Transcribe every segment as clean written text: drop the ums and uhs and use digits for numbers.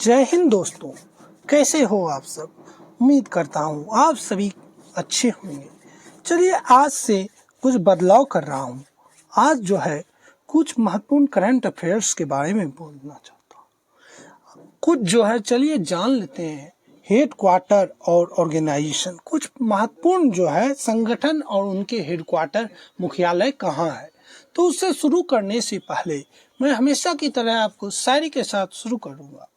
जय हिंद दोस्तों, कैसे हो आप सब। उम्मीद करता हूँ आप सभी अच्छे होंगे। चलिए आज से कुछ बदलाव कर रहा हूँ। आज जो है कुछ महत्वपूर्ण करंट अफेयर्स के बारे में बोलना चाहता हूँ। कुछ जो है चलिए जान लेते हैं हेड क्वार्टर और ऑर्गेनाइजेशन। कुछ महत्वपूर्ण जो है संगठन और उनके हेड क्वार्टर मुख्यालय कहाँ है। तो उससे शुरू करने से पहले मैं हमेशा की तरह आपको शायरी के साथ शुरू करूँगा।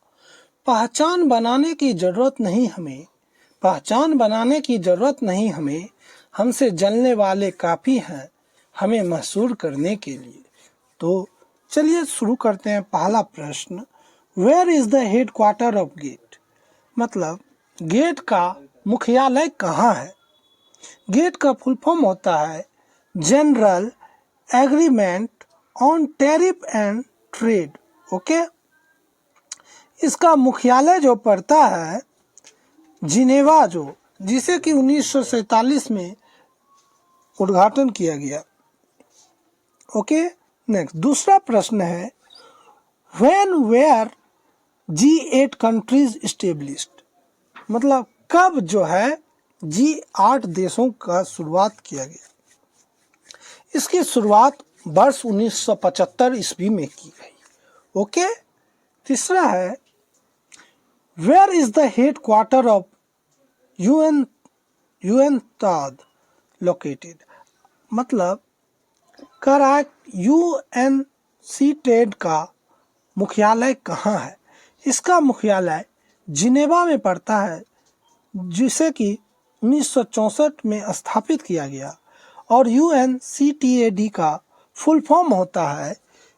पहचान बनाने की जरूरत नहीं हमें, पहचान बनाने की जरूरत नहीं हमें, हमसे जलने वाले काफी हैं हमें मशहूर करने के लिए। तो चलिए शुरू करते हैं। पहला प्रश्न, where is the head quarter of GATT. मतलब गेट का मुख्यालय कहाँ है। गेट का फुल फॉर्म होता है general agreement on tariff and trade. Okay, इसका मुख्यालय जो पड़ता है जिनेवा, जो जिसे कि 1947 में उद्घाटन किया गया। ओके, नेक्स्ट दूसरा प्रश्न है, when where G8 countries established. मतलब कब जो है G8 देशों का शुरुआत किया गया। इसकी शुरुआत वर्ष 1975 ईस्वी में की गई। ओके, तीसरा है, where is the head quarter of UNTAD located. मतलब UNCTAD का मुख्यालय कहाँ है। इसका मुख्यालय जिनेवा में पड़ता है, जिसे कि 1964 में स्थापित किया गया। और UNCTAD का फुल फॉर्म होता है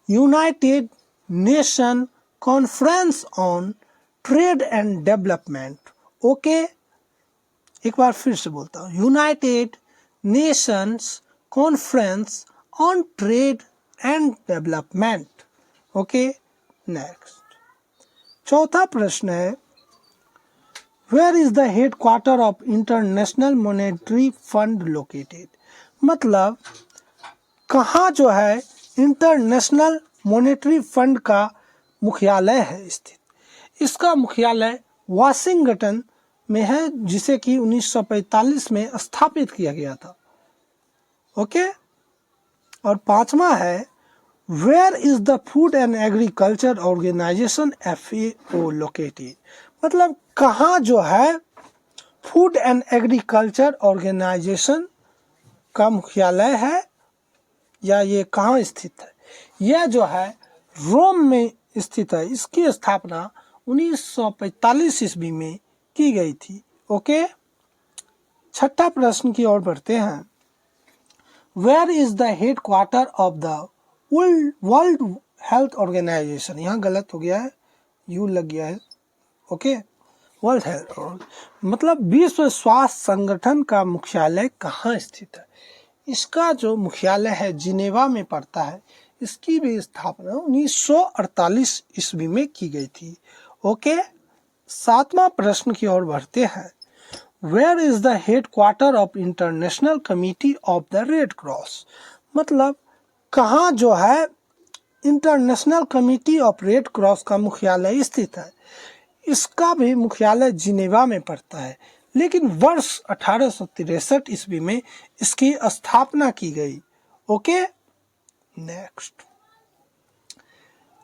united nation conference on trade and development. Okay, एक बार फिर से बोलता हूँ, united nations conference on trade and development. Okay, next चौथा प्रश्न है, where is the head quarter of international monetary fund located. मतलब कहाँ जो है इंटरनेशनल मॉनेटरी फंड का मुख्यालय है स्थित। इसका मुख्यालय वाशिंगटन में है, जिसे कि 1945 में स्थापित किया गया था। ओके, और पांचवा है, where is the food and agriculture organisation FAO located. मतलब कहाँ जो है फूड एंड एग्रीकल्चर ऑर्गेनाइजेशन का मुख्यालय है, या ये कहाँ स्थित है। यह जो है रोम में स्थित है। इसकी स्थापना 1945 ईस्वी में की गई थी। ओके, छठा प्रश्न की ओर बढ़ते हैं, where is the head quarter of the world health organisation. यहाँ गलत हो गया है, यू लग गया है। ओके, वर्ल्ड हेल्थ मतलब विश्व स्वास्थ्य संगठन का मुख्यालय कहाँ स्थित है। इसका जो मुख्यालय है जिनेवा में पड़ता है। इसकी भी स्थापना 1948 ईस्वी में की गई थी। ओके, सातवां प्रश्न की ओर बढ़ते हैं, where is the head quarter of international committee of the red cross. मतलब कहाँ जो है international committee of red cross का मुख्यालय स्थित है। इसका भी मुख्यालय जिनेवा में पड़ता है, लेकिन वर्ष 1863 ईस्वी में इसकी स्थापना की गई। ओके, नेक्स्ट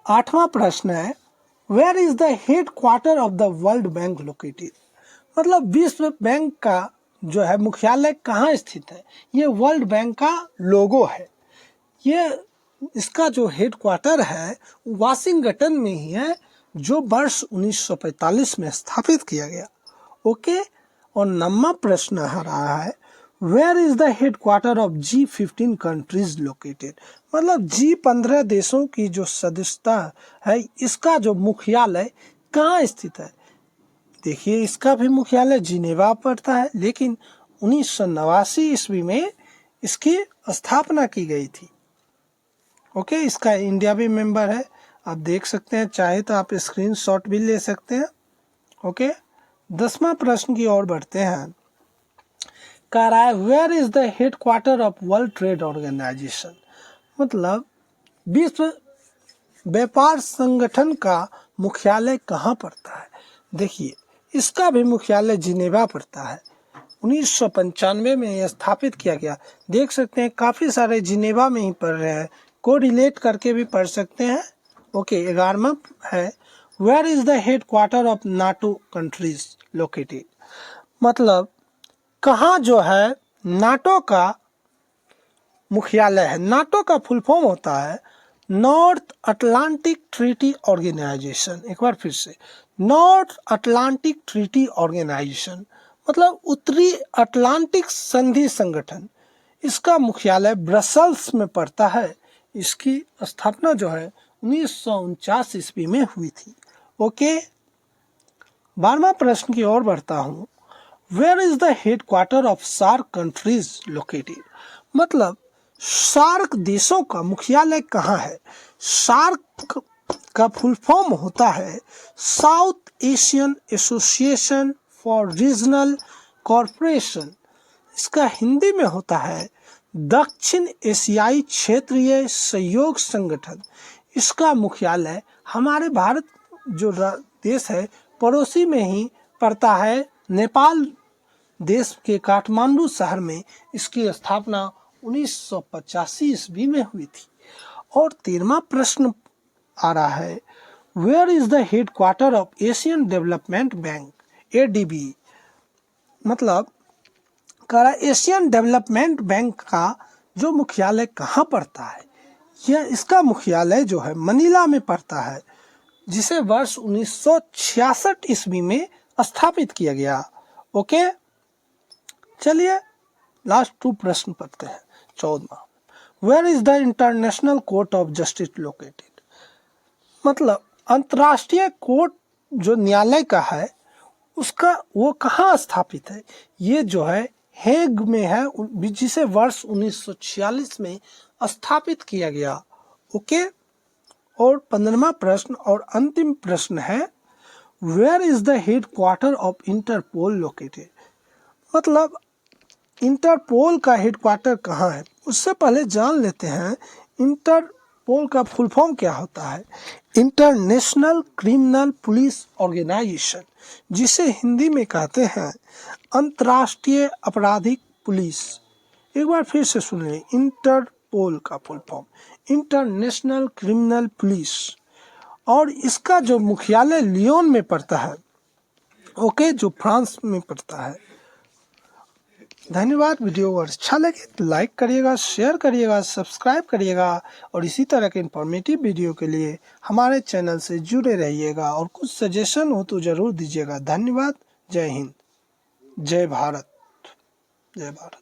आठवां प्रश्न है, where is the head quarter of the world bank located. मतलब विश्व बैंक का जो है मुख्यालय कहाँ स्थित है। ये वर्ल्ड बैंक का लोगो है। ये इसका जो हेड क्वार्टर है वाशिंगटन में ही है, जो वर्ष 1945 में स्थापित किया गया। ओके, और नौवां प्रश्न आ रहा है, where is the head quarter of G15 countries located. मतलब G15 देशों की जो सदस्यता है, इसका जो मुख्यालय कहाँ स्थित है। देखिए, इसका भी मुख्यालय जिनेवा पड़ता है, लेकिन 1989 ईस्वी में इसकी स्थापना की गई थी। ओके, इसका इंडिया भी मेंबर है। आप देख सकते हैं, चाहे तो आप स्क्रीनशॉट भी ले सकते हैं। ओके, 10वां प्रश्न की ओर बढ़ते हैं। कह रहा है, where is the head quarter of world trade organisation. मतलब विश्व व्यापार संगठन का मुख्यालय कहाँ पड़ता है? देखिए, इसका भी मुख्यालय जिनेवा पड़ता है। 1995 में यह स्थापित किया गया। देख सकते हैं काफ़ी सारे जिनेवा में ही पढ़ रहे हैं, को रिलेट करके भी पढ़ सकते हैं। ओके, 11वां है, where is the head quarter of NATO countries located? मतलब कहाँ जो है नाटो का मुख्यालय है। नाटो का फुल फॉर्म होता है नॉर्थ अटलांटिक ट्रीटी ऑर्गेनाइजेशन। एक बार फिर से, नॉर्थ अटलांटिक ट्रीटी ऑर्गेनाइजेशन मतलब उत्तरी अटलांटिक संधि संगठन। इसका मुख्यालय ब्रसल्स में पड़ता है। इसकी स्थापना जो है 1949 ईस्वी में हुई थी। ओके, 12वां प्रश्न की ओर बढ़ता हूँ। Where is the head quarter of SAARC countries located? मतलब सार्क देशों का मुख्यालय कहाँ है? सार्क का फुल फॉर्म होता है south Asian association for regional corporation. इसका हिंदी में होता है दक्षिण एशियाई क्षेत्रीय सहयोग संगठन। इसका मुख्यालय हमारे भारत जो देश है पड़ोसी में ही पड़ता है, नेपाल देश के काठमांडू शहर में। इसकी स्थापना 1985 ईस्वी में हुई थी। और 13वां प्रश्न आ रहा है, where is the head quarter of Asian development bank ADB? मतलब कह रहा है एशियन डेवलपमेंट बैंक का जो मुख्यालय कहाँ पड़ता है? यह इसका मुख्यालय जो है मनीला में पड़ता है, जिसे वर्ष 1966 ईस्वी में स्थापित किया गया। ओके, चलिए लास्ट 2 प्रश्न पढ़ते हैं। 14वां, where is the international court of justice located? मतलब अंतर्राष्ट्रीय कोर्ट जो न्यायालय का है उसका वो कहाँ स्थापित है? ये जो है हेग में है, जिसे वर्ष 1946 में स्थापित किया गया। ओके, और 15वां प्रश्न और अंतिम प्रश्न है, where is the head quarter of Interpol located? मतलब इंटरपोल का हेडक्वार्टर कहाँ है? उससे पहले जान लेते हैं इंटरपोल का फुल फॉर्म क्या होता है। इंटरनेशनल क्रिमिनल पुलिस ऑर्गेनाइजेशन, जिसे हिंदी में कहते हैं अंतर्राष्ट्रीय आपराधिक पुलिस। एक बार फिर से सुन लें, इंटरपोल का full form international criminal police, और इसका जो मुख्यालय लियोन में पड़ता है। ओके, जो फ्रांस में पड़ता है। धन्यवाद। वीडियो अगर अच्छा लगे तो लाइक करिएगा, शेयर करिएगा, सब्सक्राइब करिएगा, और इसी तरह के इंफॉर्मेटिव वीडियो के लिए हमारे चैनल से जुड़े रहिएगा, और कुछ सजेशन हो तो ज़रूर दीजिएगा। धन्यवाद। जय हिंद, जय भारत, जय भारत।